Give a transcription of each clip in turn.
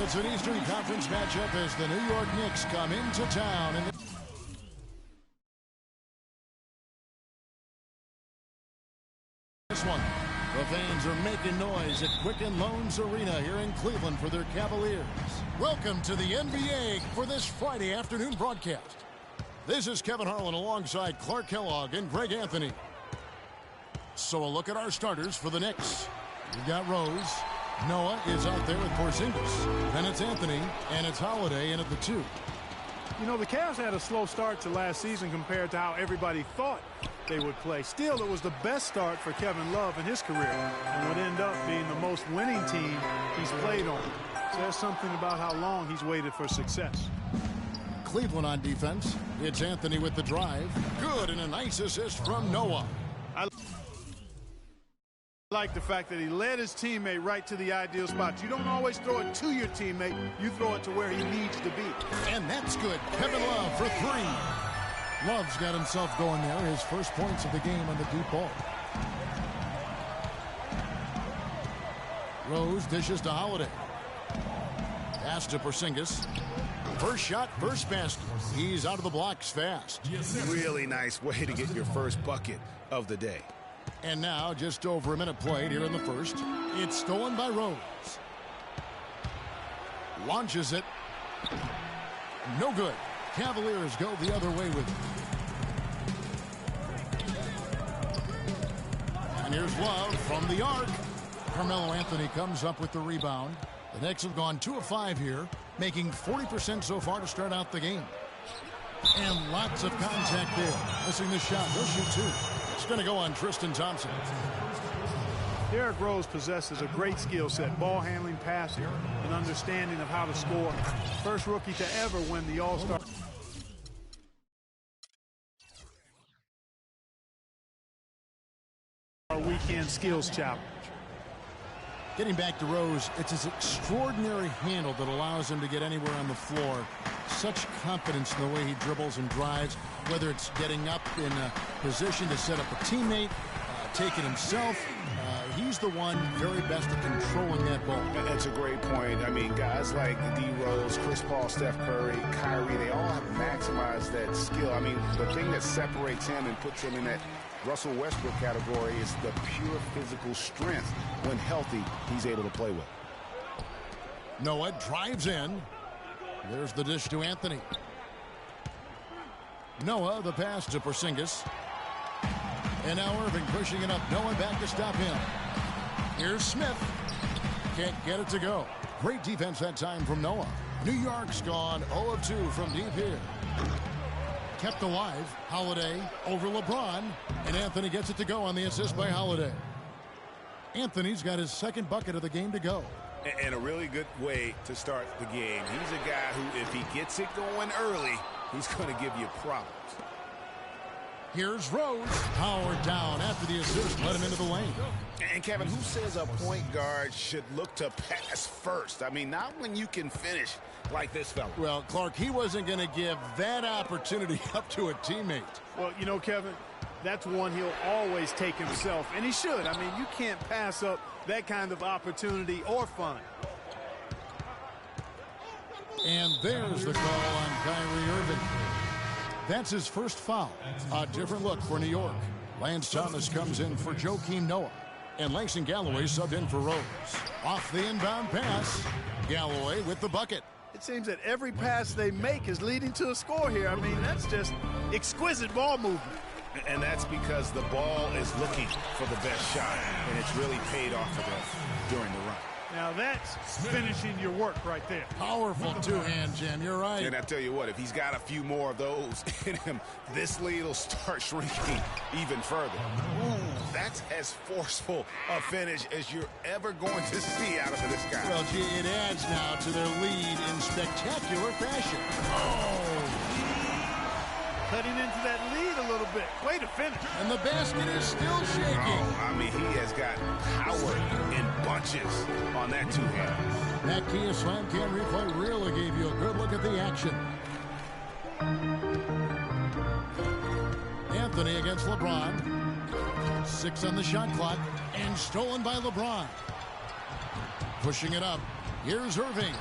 It's an Eastern Conference matchup as the New York Knicks come into town. And this one, the fans are making noise at Quicken Loans Arena here in Cleveland for their Cavaliers. Welcome to the NBA for this Friday afternoon broadcast. This is Kevin Harlan alongside Clark Kellogg and Greg Anthony. So a look at our starters for the Knicks. We've got Rose. Noah is out there with Porzingis. Then it's Anthony, and it's Holiday in at the 2. You know, the Cavs had a slow start to last season compared to how everybody thought they would play. Still, it was the best start for Kevin Love in his career and would end up being the most winning team he's played on. Says something about how long he's waited for success. Cleveland on defense. It's Anthony with the drive. Good, and a nice assist from Noah. I like the fact that he led his teammate right to the ideal spot. You don't always throw it to your teammate. You throw it to where he needs to be. And that's good. Kevin Love for 3. Love's got himself going there. His first points of the game on the deep ball. Rose dishes to Holiday. Pass to Porzingis. First shot, first basket. He's out of the blocks fast. Really nice way to get your first bucket of the day. And now, just over a minute played here in the first. It's stolen by Rose. Launches it. No good. Cavaliers go the other way with it. And here's Love from the arc. Carmelo Anthony comes up with the rebound. The Knicks have gone 2 of 5 here, making 40% so far to start out the game. And lots of contact there. Missing the shot. He'll shoot 2. It's going to go on Tristan Thompson. Derrick Rose possesses a great skill set, ball handling, passing, and understanding of how to score. First rookie to ever win the All-Star Weekend Skills Challenge. Getting back to Rose, it's his extraordinary handle that allows him to get anywhere on the floor. Such confidence in the way he dribbles and drives, whether it's getting up in a position to set up a teammate, take it himself. He's the one very best at controlling that ball. That's a great point. I mean, guys like D. Rose, Chris Paul, Steph Curry, Kyrie, they all have maximized that skill. I mean, the thing that separates him and puts him in that Russell Westbrook category is the pure physical strength. When healthy, he's able to play with. Noah drives in. There's the dish to Anthony. Noah, the pass to Porzingis. And now Irving pushing it up. Noah back to stop him. Here's Smith. Can't get it to go. Great defense that time from Noah. New York's gone 0 of 2 from deep here. Kept alive. Holiday over LeBron. And Anthony gets it to go on the assist by Holiday. Anthony's got his second bucket of the game to go. And a really good way to start the game. He's a guy who, if he gets it going early, he's going to give you problems. Here's Rose. Powered down after the assist. Let him into the lane. And, Kevin, who says a point guard should look to pass first? I mean, not when you can finish like this fella. Well, Clark, he wasn't going to give that opportunity up to a teammate. Well, you know, Kevin, that's one he'll always take himself, and he should. I mean, you can't pass up that kind of opportunity or fun. And there's the call on Kyrie Irving. That's his first foul. A different look for New York. Lance Thomas comes in for Joakim Noah. And Langston Galloway subbed in for Rose. Off the inbound pass. Galloway with the bucket. It seems that every pass they make is leading to a score here. I mean, that's just exquisite ball movement. And that's because the ball is looking for the best shot, and it's really paid off for them during the run. Now that's finishing your work right there. Powerful two-hand jam. You're right. And I tell you what, if he's got a few more of those in him, this lead will start shrinking even further. Ooh, that's as forceful a finish as you're ever going to see out of this guy. Well, gee, it adds now to their lead in spectacular fashion. Oh! Cutting into that lead a little bit. Way to finish. And the basket is still shaking. Oh, I mean, he has got power in bunches on that two-hand. That Kia Slam Cam replay really gave you a good look at the action. Anthony against LeBron. 6 on the shot clock. And stolen by LeBron. Pushing it up. Here's Irving.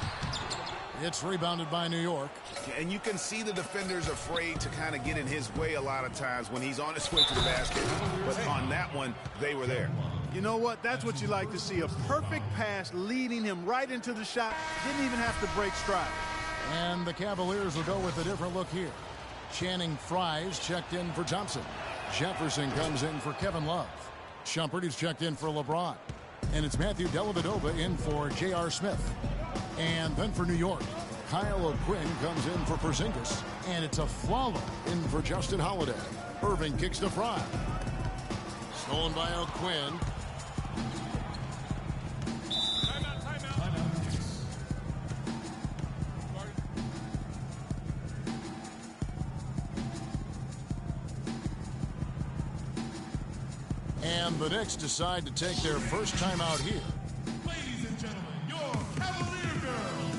It's rebounded by New York. And you can see the defenders afraid to kind of get in his way a lot of times when he's on his way to the basket. But on that one, they were there. You know what? That's what you like to see. A perfect pass leading him right into the shot. Didn't even have to break stride. And the Cavaliers will go with a different look here. Channing Frye's checked in for Thompson. Jefferson comes in for Kevin Love. Shumpert is checked in for LeBron. And it's Matthew Dellavedova in for J.R. Smith. And then for New York, Kyle O'Quinn comes in for Porzingis. And it's Afflalo in for Justin Holiday. Irving kicks to Frye. Stolen by O'Quinn. And the Knicks decide to take their first time out here. Ladies and gentlemen, your Cavalier girls.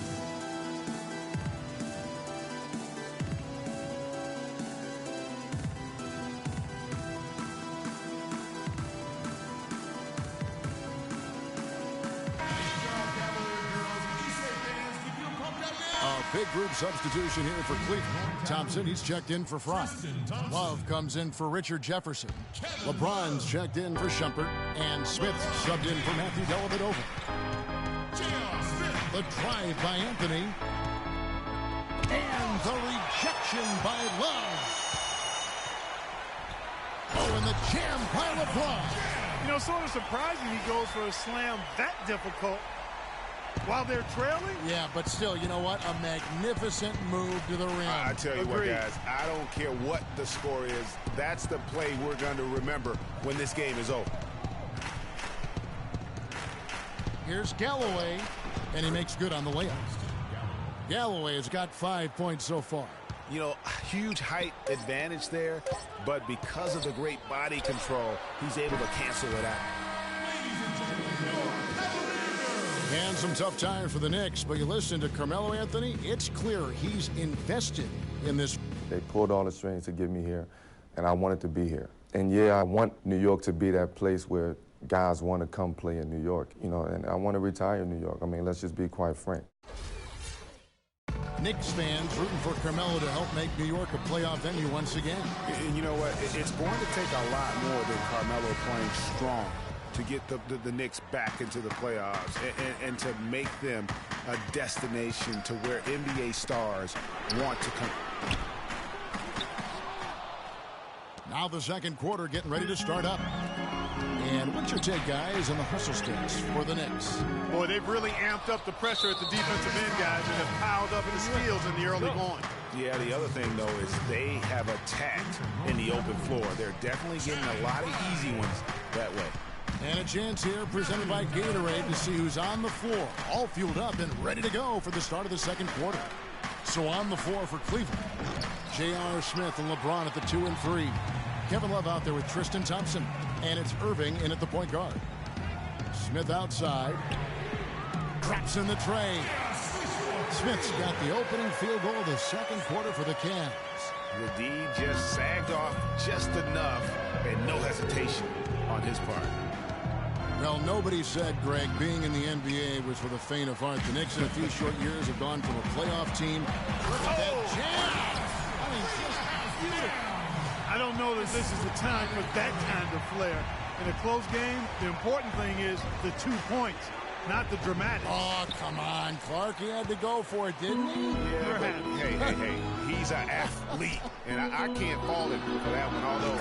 A big group substitution here for Cleveland. Thompson, he's checked in for Frye. Love comes in for Richard Jefferson. LeBron's checked in for Shumpert. And Smith subbed in for Matthew Dellavedova. The drive by Anthony. And the rejection by Love. Oh, and the jam by LeBron. You know, sort of surprising he goes for a slam that difficult while they're trailing. Yeah, but still, you know what? A magnificent move to the rim. I tell you what, guys, I don't care what the score is. That's the play we're going to remember when this game is over. Here's Galloway, and he makes good on the layup. Galloway has got 5 points so far. You know, huge height advantage there, but because of the great body control, he's able to cancel it out. And some tough times for the Knicks, but you listen to Carmelo Anthony, it's clear he's invested in this. They pulled all the strings to get me here, and I wanted to be here. And yeah, I want New York to be that place where guys want to come play in New York, you know, and I want to retire in New York. I mean, let's just be quite frank. Knicks fans rooting for Carmelo to help make New York a playoff venue once again. And you know what? It's going to take a lot more than Carmelo playing strong to get the Knicks back into the playoffs and to make them a destination to where NBA stars want to come. Now the second quarter getting ready to start up. And what's your take, guys, on the hustle sticks for the Knicks? Boy, they've really amped up the pressure at the defensive end, guys, and have piled up the steals in the early going. Yeah, the other thing, though, is they have attacked in the open floor. They're definitely getting a lot of easy ones that way. And a chance here presented by Gatorade to see who's on the floor, all fueled up and ready to go for the start of the second quarter. So on the floor for Cleveland, J.R. Smith and LeBron at the 2 and 3. Kevin Love out there with Tristan Thompson. And it's Irving in at the point guard. Smith outside. Drops in the tray. Smith's got the opening field goal of the second quarter for the Cavs. The D just sagged off just enough and no hesitation on his part. Well, nobody said, Greg, being in the NBA was for the faint of heart. The Knicks in a few short years have gone from a playoff team. Look at that jam! I mean, just beautiful. I don't know that this is the time for that kind of flair. In a close game, the important thing is the 2 points, not the dramatics. Oh, come on, Clark. He had to go for it, didn't he? Yeah, but hey, he's an athlete, and I can't fault him for that one, although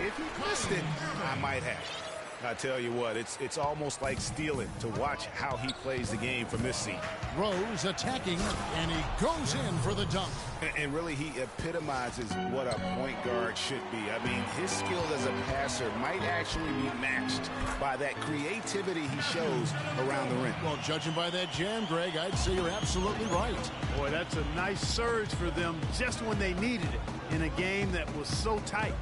if he missed it, I might have. I tell you what, it's almost like stealing to watch how he plays the game from this seat. Rose attacking, and he goes in for the dunk. And really, he epitomizes what a point guard should be. I mean, his skill as a passer might actually be matched by that creativity he shows around the rim. Well, judging by that jam, Greg, I'd say you're absolutely right. Boy, that's a nice surge for them just when they needed it in a game that was so tight.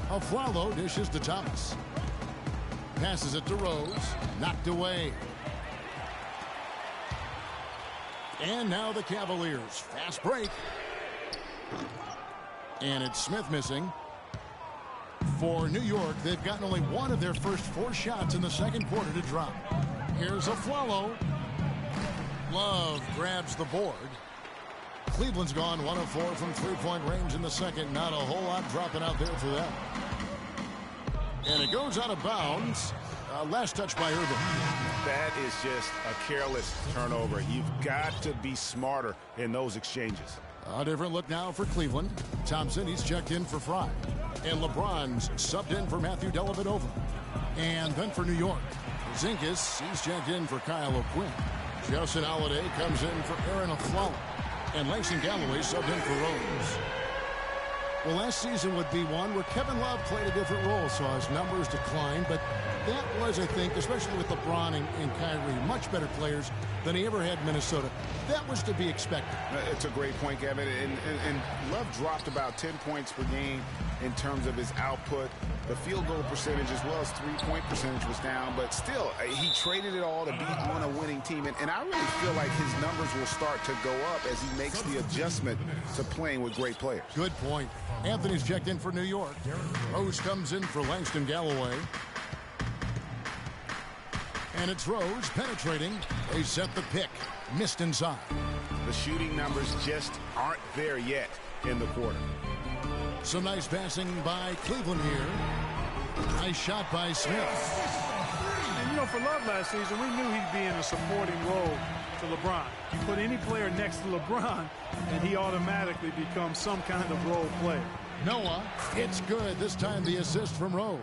Afflalo dishes to Thomas. Passes it to Rose. Knocked away. And now the Cavaliers. Fast break. And it's Smith missing. For New York, they've gotten only one of their first 4 shots in the second quarter to drop. Here's Afflalo. Love grabs the board. Cleveland's gone 1 of 4 from three-point range in the second. Not a whole lot dropping out there for them. And it goes out of bounds. Last touch by Irving. That is just a careless turnover. You've got to be smarter in those exchanges. A different look now for Cleveland. Thompson, he's checked in for Fry. And LeBron's subbed in for Matthew Dellavedova. And then for New York, Zinkis, he's checked in for Kyle O'Quinn. Justin Holiday comes in for Aaron Aflalo. And Langston Galloway subbed in for Rose. Well, last season would be one where Kevin Love played a different role, saw his numbers decline, but that was, I think, especially with LeBron and Kyrie, much better players than he ever had in Minnesota. That was to be expected. It's a great point, Kevin. And Love dropped about 10 points per game in terms of his output. The field goal percentage as well as three-point percentage was down, but still, he traded it all to be on a winning team. And I really feel like his numbers will start to go up as he makes the adjustment to playing with great players. Good point. Anthony's checked in for New York. Rose comes in for Langston Galloway. And it's Rose penetrating. They set the pick. Missed inside. The shooting numbers just aren't there yet in the quarter. Some nice passing by Cleveland here. Nice shot by Smith. And, you know, for Love last season, we knew he'd be in a supporting role to LeBron. You put any player next to LeBron, and he automatically becomes some kind of role player. Noah, it's good. This time the assist from Rose.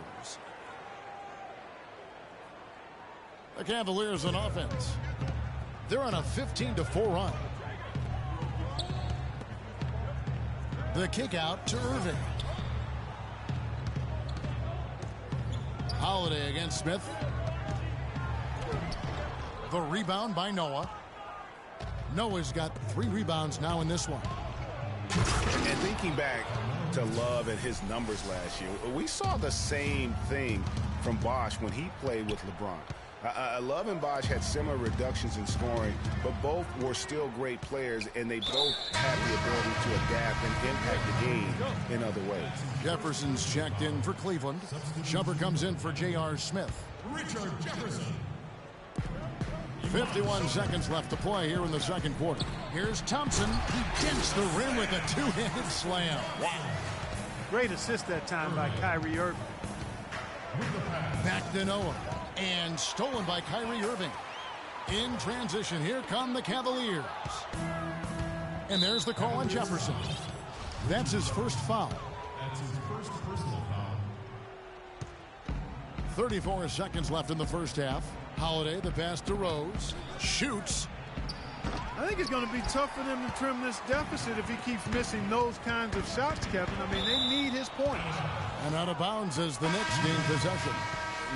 The Cavaliers on offense. They're on a 15-4 run. The kick out to Irving. Holiday against Smith. The rebound by Noah. Noah's got 3 rebounds now in this one. And thinking back to Love and his numbers last year, we saw the same thing from Bosh when he played with LeBron. Love and Bosh had similar reductions in scoring, but both were still great players, and they both had the ability to adapt and impact the game in other ways. Jefferson's checked in for Cleveland. Shumpert comes in for J.R. Smith. Richard Jefferson. 51 seconds left to play here in the second quarter. Here's Thompson. He dents the rim with a two-handed slam. Wow. Great assist that time by Kyrie Irving. Back to Noah. And stolen by Kyrie Irving. In transition, here come the Cavaliers. And there's the call on Jefferson. That's his first foul. That's his first personal foul. 34 seconds left in the first half. Holiday, the pass to Rose. Shoots. I think it's going to be tough for them to trim this deficit if he keeps missing those kinds of shots, Kevin. I mean, they need his points. And out of bounds as the Knicks gain possession.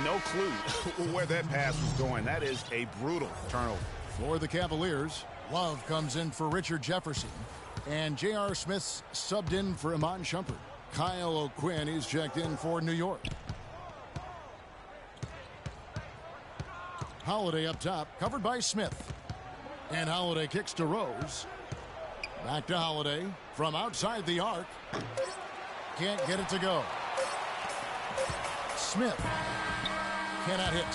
No clue where that pass was going. That is a brutal turnover. For the Cavaliers, Love comes in for Richard Jefferson. And J.R. Smith's subbed in for Iman Shumpert. Kyle O'Quinn is checked in for New York. Holiday up top, covered by Smith. And Holiday kicks to Rose. Back to Holiday from outside the arc. Can't get it to go. Smith cannot hit.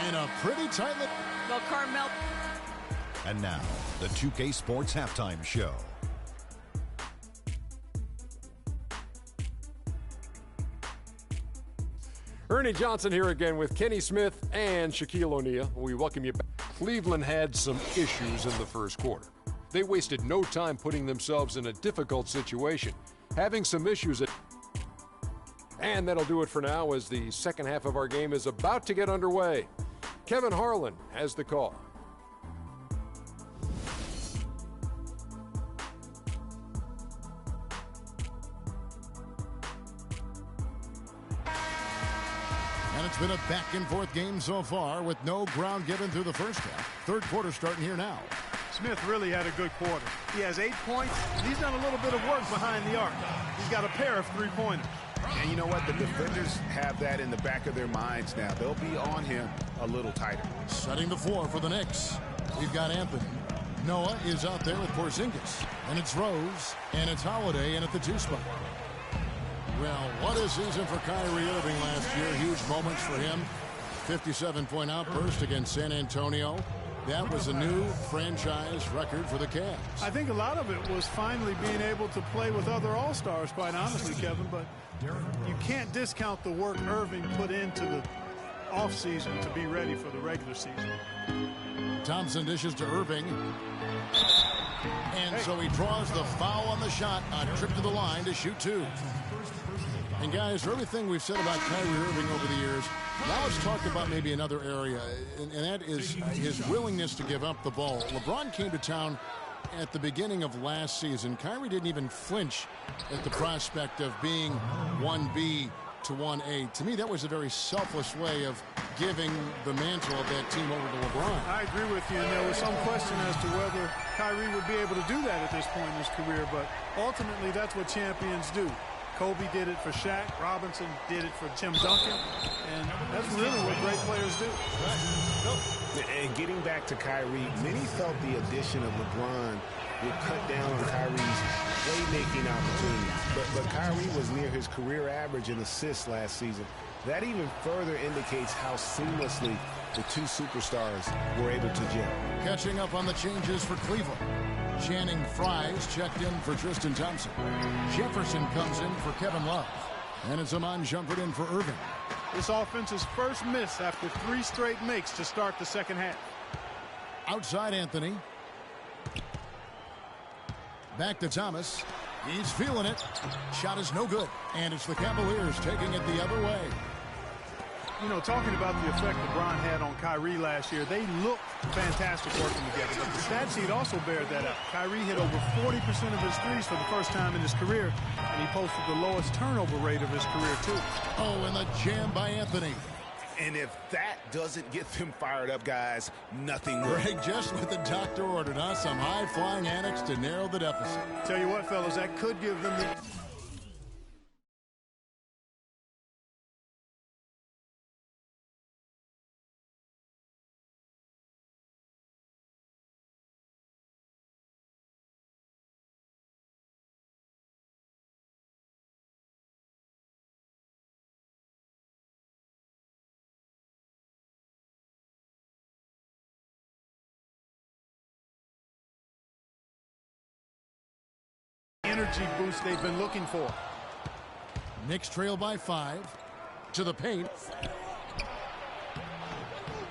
In a pretty tight look. Well, Carmel. And now, the 2K Sports Halftime Show. Ernie Johnson here again with Kenny Smith and Shaquille O'Neal. We welcome you back. Cleveland had some issues in the first quarter. They wasted no time putting themselves in a difficult situation, having some issues. And that'll do it for now as the second half of our game is about to get underway. Kevin Harlan has the call. And it's been a back-and-forth game so far with no ground given through the first half. Third quarter starting here now. Smith really had a good quarter. He has 8 points, and he's done a little bit of work behind the arc. He's got a pair of three-pointers. And you know what? The defenders have that in the back of their minds now. They'll be on him a little tighter. Setting the floor for the Knicks. We've got Anthony. Noah is out there with Porzingis. And it's Rose, and it's Holiday in at the 2 spot. Well, what a season for Kyrie Irving last year. Huge moments for him. 57-point outburst against San Antonio. That was a new franchise record for the Cavs. I think a lot of it was finally being able to play with other All-Stars, quite honestly, Kevin. But you can't discount the work Irving put into the offseason to be ready for the regular season. Thompson dishes to Irving. And so he draws the foul on the shot, a trip to the line to shoot two. And guys, for everything we've said about Kyrie Irving over the years, now let's talk about maybe another area, and that is his willingness to give up the ball. LeBron came to town at the beginning of last season. Kyrie didn't even flinch at the prospect of being 1B to 1A. To me, that was a very selfless way of giving the mantle of that team over to LeBron. I agree with you, and there was some question as to whether Kyrie would be able to do that at this point in his career, but ultimately that's what champions do. Kobe did it for Shaq. Robinson did it for Tim Duncan. And that's really what great players do. And getting back to Kyrie, many felt the addition of LeBron would cut down on Kyrie's playmaking opportunities. But Kyrie was near his career average in assists last season. That even further indicates how seamlessly the two superstars were able to gel. Catching up on the changes for Cleveland. Channing Frye's checked in for Tristan Thompson. Jefferson comes in for Kevin Love. And it's Iman Shumpert in for Irving. This offense's first miss after 3 straight makes to start the second half. Outside Anthony. Back to Thomas. He's feeling it. Shot is no good. And it's the Cavaliers taking it the other way. You know, talking about the effect LeBron had on Kyrie last year, they looked fantastic working together. But the stat sheet also bears that out. Kyrie hit over 40% of his threes for the first time in his career, and he posted the lowest turnover rate of his career, too. Oh, and the jam by Anthony. And if that doesn't get them fired up, guys, nothing will. Greg, just what the doctor ordered, huh? Some high-flying antics to narrow the deficit. Tell you what, fellas, that could give them the... energy boost they've been looking for. Knicks trail by 5. To the paint.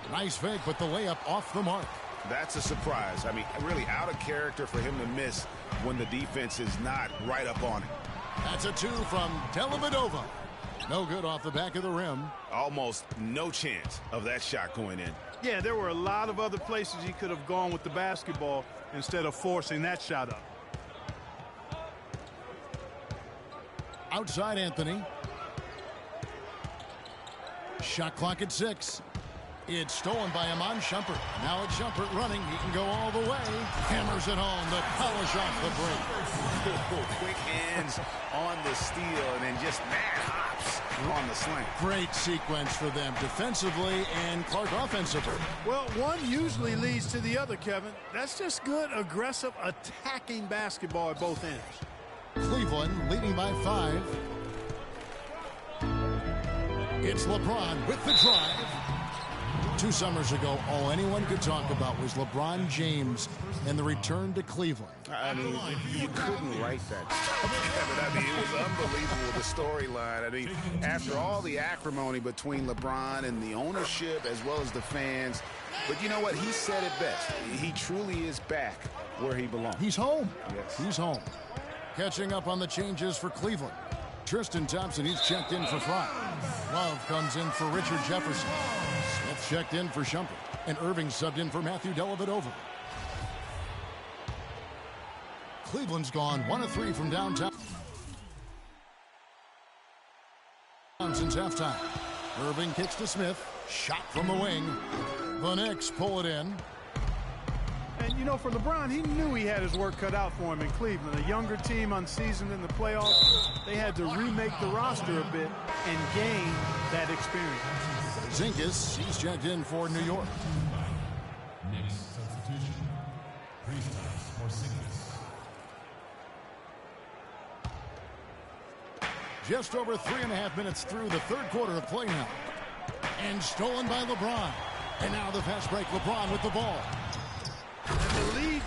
Nice fake, but the layup off the mark. That's a surprise. I mean, really out of character for him to miss when the defense is not right up on him. That's a 2 from Dellavedova. No good off the back of the rim. Almost no chance of that shot going in. Yeah, there were a lot of other places he could have gone with the basketball instead of forcing that shot up. Outside Anthony. Shot clock at 6. It's stolen by Iman Shumpert. Now it's Shumpert running. He can go all the way. Hammers it home. The polish off the break. Quick hands on the steal and then just mad hops on the slant. Great sequence for them defensively and Clark offensively. Well, one usually leads to the other, Kevin. That's just good, aggressive, attacking basketball at both ends. Cleveland leading by 5. It's LeBron with the drive. 2 summers ago, all anyone could talk about was LeBron James and the return to Cleveland. I mean, you couldn't write that, Kevin. I mean, it was unbelievable, the storyline. I mean, after all the acrimony between LeBron and the ownership as well as the fans, but you know what? He said it best. He truly is back where he belongs. He's home. Yes. He's home. Catching up on the changes for Cleveland. Tristan Thompson, he's checked in for Frye. Love comes in for Richard Jefferson. Smith checked in for Shumpert. And Irving subbed in for Matthew Dellavedova. Cleveland's gone 1 of 3 from downtown since halftime. Irving kicks to Smith. Shot from the wing. The Knicks pull it in. And, you know, for LeBron, he knew he had his work cut out for him in Cleveland. A younger team unseasoned in the playoffs. They had to remake the roster a bit and gain that experience. Zinkas, he's checked in for New York. Next substitution. Kristaps Porzingis. Just over 3.5 minutes through the third quarter of play now. And stolen by LeBron. And now the fast break. LeBron with the ball.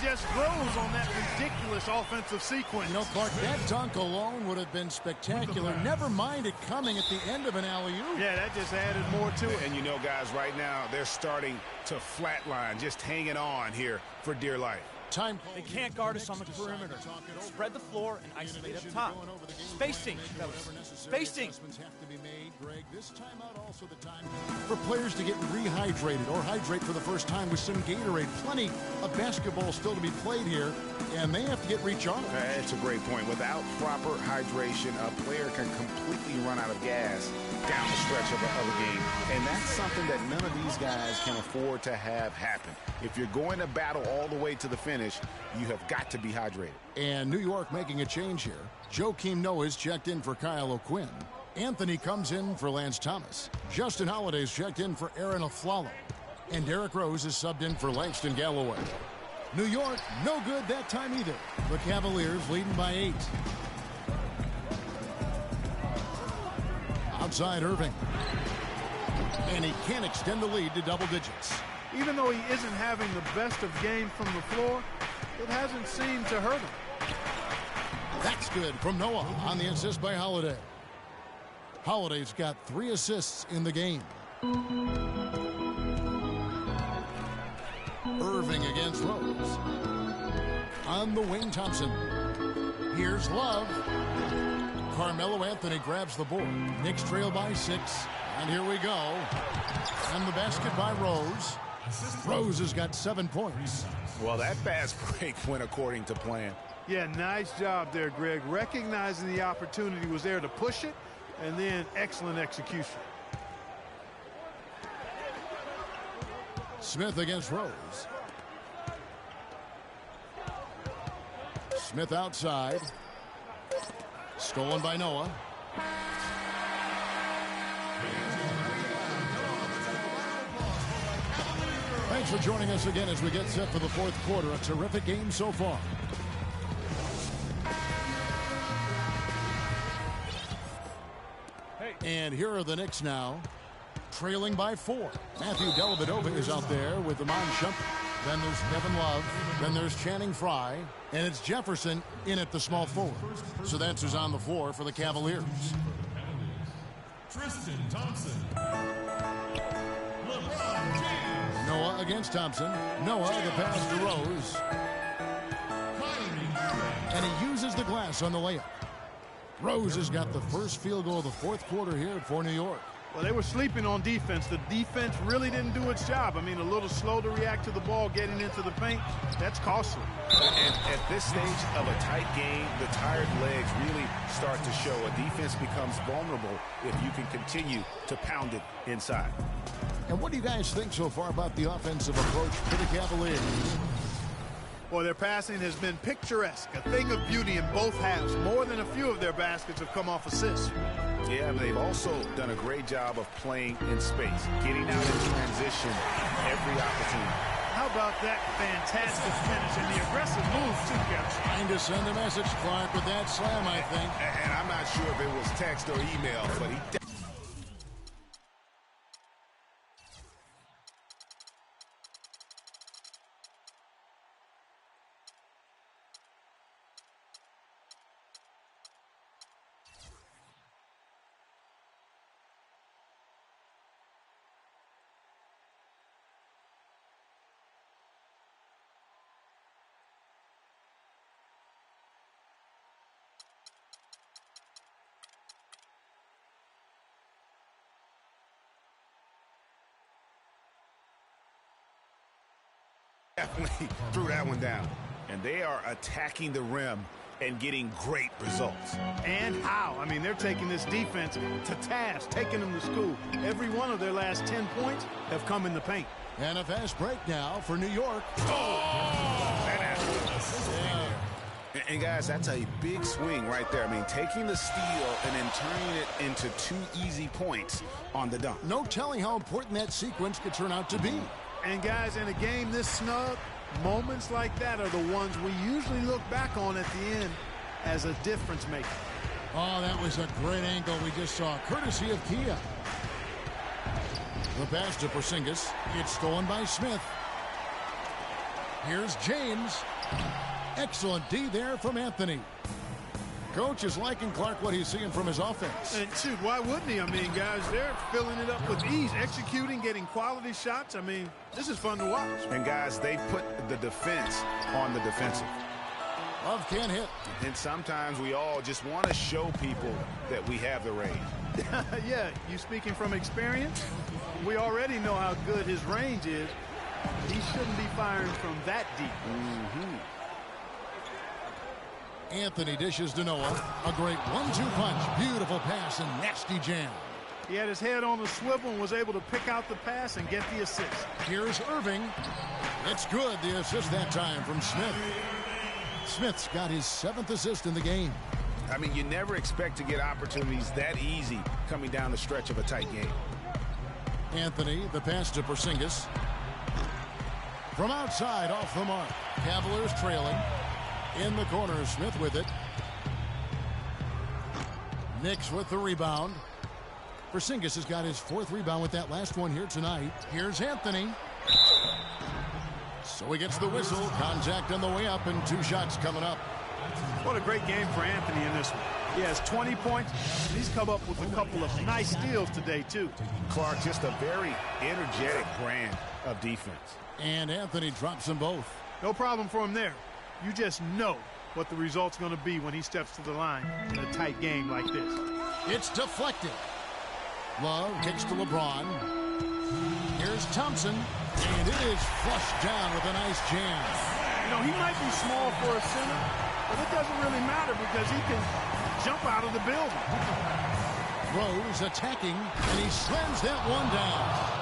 just grows on that ridiculous offensive sequence. You know, Clark, that dunk alone would have been spectacular. Never mind it coming at the end of an alley-oop. Yeah, that just added more to it. And you know, guys, right now, they're starting to flatline, just hanging on here for dear life. They can't guard us on the perimeter. Spread the floor and isolate up top. Spacing, fellas. Spacing. This timeout also the time for players to get rehydrated or hydrate for the first time with some Gatorade. Plenty of basketball still to be played here, and they have to get recharged. That's a great point. Without proper hydration, a player can completely run out of gas down the stretch of a game. And that's something that none of these guys can afford to have happen. If you're going to battle all the way to the finish, you have got to be hydrated. And New York making a change here. Joakim Noah's checked in for Kyle O'Quinn. Anthony comes in for Lance Thomas. Justin Holiday's checked in for Aaron Aflalo. And Derrick Rose is subbed in for Langston Galloway. New York, no good that time either. The Cavaliers leading by 8. Outside Irving. And he can't extend the lead to double digits. Even though he isn't having the best of games from the floor, it hasn't seemed to hurt him. That's good from Noah on the assist by Holiday. Holiday's got 3 assists in the game. Irving against Rose. On the wing, Thompson. Here's Love. Carmelo Anthony grabs the board. Knicks trail by 6. And here we go. And the basket by Rose. Rose has got 7 points. Well, that fast break went according to plan. Yeah, nice job there, Greg. Recognizing the opportunity was there to push it, and then excellent execution. Smith against Rose. Smith outside. Stolen by Noah. Thanks for joining us again as we get set for the 4th quarter. A terrific game so far. And here are the Knicks now, trailing by 4. Matthew Dellavedova is out there with Iman Shumpert. Then there's Kevin Love. Then there's Channing Frye. And it's Jefferson in at the small forward. So that's who's on the floor for the Cavaliers. Tristan Thompson. LeBron James. Noah against Thompson. Noah, the pass to Rose. And he uses the glass on the layup. Rose has got the first field goal of the 4th quarter here for New York. Well, they were sleeping on defense. The defense really didn't do its job. I mean, a little slow to react to the ball getting into the paint. That's costly. And at this stage of a tight game, the tired legs really start to show. A defense becomes vulnerable if you can continue to pound it inside. And what do you guys think so far about the offensive approach to the Cavaliers? Well, their passing has been picturesque, a thing of beauty in both halves. More than a few of their baskets have come off assists. Yeah, but they've also done a great job of playing in space, getting out in transition every opportunity. How about that fantastic finish and the aggressive move, too, Kevin? Trying to send a message, Clark, with that slam, I think. And I'm not sure if it was text or email, but he definitely threw that one down. And they are attacking the rim and getting great results. And how? I mean, they're taking this defense to task, taking them to school. Every one of their last 10 points have come in the paint. And a fast break now for New York. And guys, that's a big swing right there. I mean, taking the steal and then turning it into 2 easy points on the dunk. No telling how important that sequence could turn out to be. And guys, in a game this snug, moments like that are the ones we usually look back on at the end as a difference maker. Oh, that was a great angle we just saw, courtesy of Kia. The pass to Porzingis. It's stolen by Smith. Here's James. Excellent D there from Anthony. Coach is liking Clark what he's seeing from his offense. And shoot, why wouldn't he? I mean, guys, they're filling it up with ease, executing, getting quality shots. I mean, this is fun to watch. And guys, they put the defense on the defensive. Love can't hit. And sometimes we all just want to show people that we have the range. Yeah, you speaking from experience? We already know how good his range is. He shouldn't be firing from that deep. Anthony dishes to Noah. A great 1-2 punch. Beautiful pass and nasty jam. He had his head on the swivel and was able to pick out the pass and get the assist. Here's Irving. It's good. The assist that time from Smith. Smith's got his 7th assist in the game. I mean, you never expect to get opportunities that easy coming down the stretch of a tight game. Anthony, the pass to Porzingis. From outside, off the mark. Cavaliers trailing. In the corner, Smith with it. Knicks with the rebound. Porzingis has got his 4th rebound with that last one here tonight. Here's Anthony. So he gets the whistle. Contact on the way up and 2 shots coming up. What a great game for Anthony in this one. He has 20 points. He's come up with a couple of nice steals today, too. Clark, just a very energetic brand of defense. And Anthony drops them both. No problem for him there. You just know what the result's going to be when he steps to the line in a tight game like this. It's deflected. Love kicks to LeBron. Here's Thompson. And it is flushed down with a nice jam. You know, he might be small for a center, but it doesn't really matter because he can jump out of the building. Rose attacking, and he slams that one down.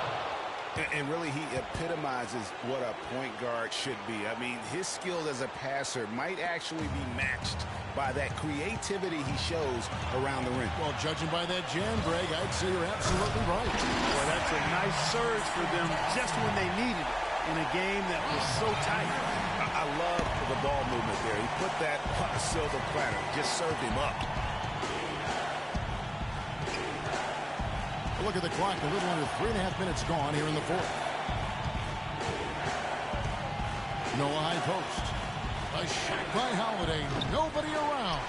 And really, he epitomizes what a point guard should be. I mean, his skill as a passer might actually be matched by that creativity he shows around the rim. Well, judging by that jam, Greg, I'd say you're absolutely right. Well, that's a nice surge for them just when they needed it in a game that was so tight. I love the ball movement there. He put that on a silver platter, just served him up. Look at the clock, a little under 3.5 minutes gone here in the 4th. Noah high post. A shot by Holiday. Nobody around.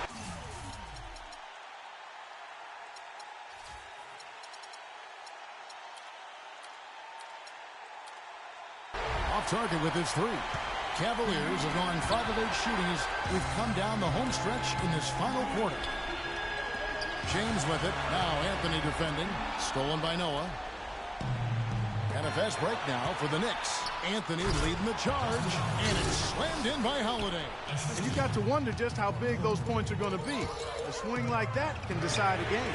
Off target with his 3. Cavaliers have gone 5 of 8 shooting as we've come down the home stretch in this final quarter. James with it. Now Anthony defending. Stolen by Noah. And a fast break now for the Knicks. Anthony leading the charge. And it's slammed in by Holiday. And you got to wonder just how big those points are going to be. A swing like that can decide a game.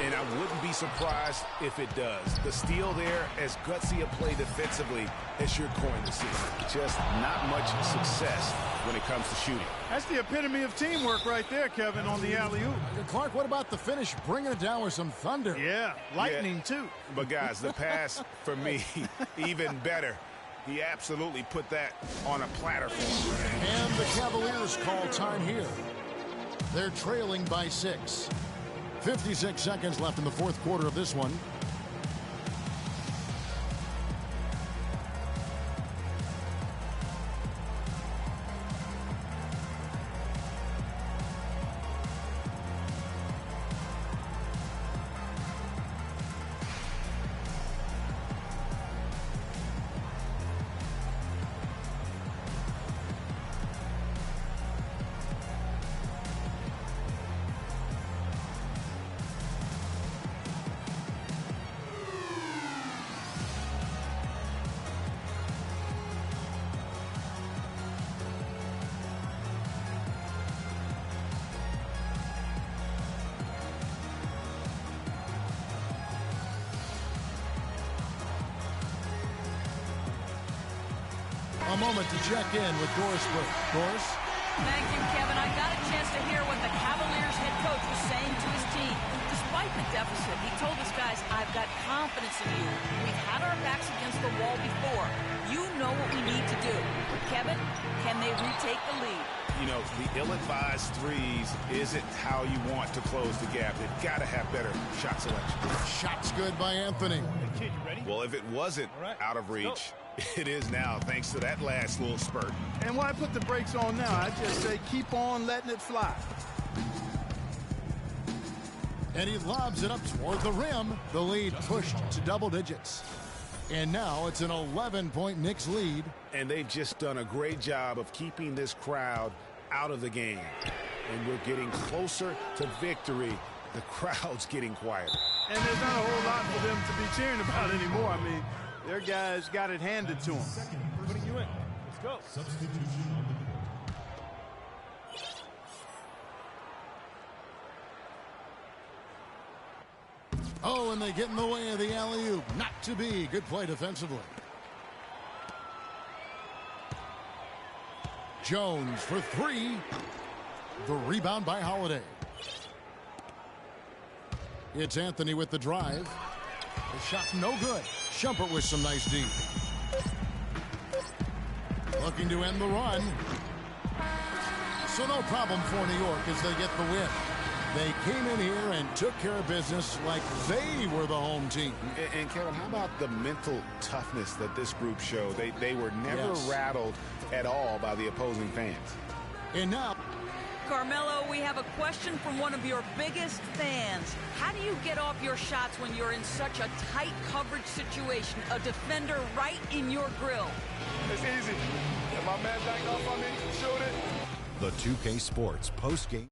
And I wouldn't be surprised if it does. The steal there, as gutsy a play defensively as you're going to see. Just not much success when it comes to shooting. That's the epitome of teamwork right there, Kevin, on the alley-oop. Clark, what about the finish? Bringing it down with some thunder. Yeah, lightning too. But guys, the pass for me, even better. He absolutely put that on a platter for him. And the Cavaliers call time here. They're trailing by 6. 56 seconds left in the 4th quarter of this one. A moment to check in with Doris Burke. Doris? Thank you, Kevin. I got a chance to hear what the Cavaliers head coach was saying to his team. Despite the deficit, he told his guys, I've got confidence in you. We've had our backs against the wall before. You know what we need to do. Kevin, can they retake the lead? You know, the ill-advised threes isn't how you want to close the gap. They've got to have better shot selection. Shots good by Anthony. Kid, you ready? Well, if it wasn't out of reach, It is now, thanks to that last little spurt. And why put the brakes on now? I just say keep on letting it fly. And he lobs it up toward the rim. The lead pushed to double digits. And now it's an 11-point Knicks lead. And they've just done a great job of keeping this crowd out of the game. And we're getting closer to victory. The crowd's getting quieter. And there's not a whole lot for them to be cheering about anymore. I mean, their guys got it handed to them. Putting you in. Let's go. Substitution on the court. Oh, and they get in the way of the alley-oop. Not to be. Good play defensively. Jones for three. The rebound by Holiday. It's Anthony with the drive. The shot no good. Shumpert with some nice D. Looking to end the run. So no problem for New York as they get the win. They came in here and took care of business like they were the home team. And Kevin, how about the mental toughness that this group showed? They were never rattled at all by the opposing fans. And now, Carmelo, we have a question from one of your biggest fans. How do you get off your shots when you're in such a tight coverage situation? A defender right in your grill. It's easy. If my man back off on me, shoot it. The 2K Sports postgame.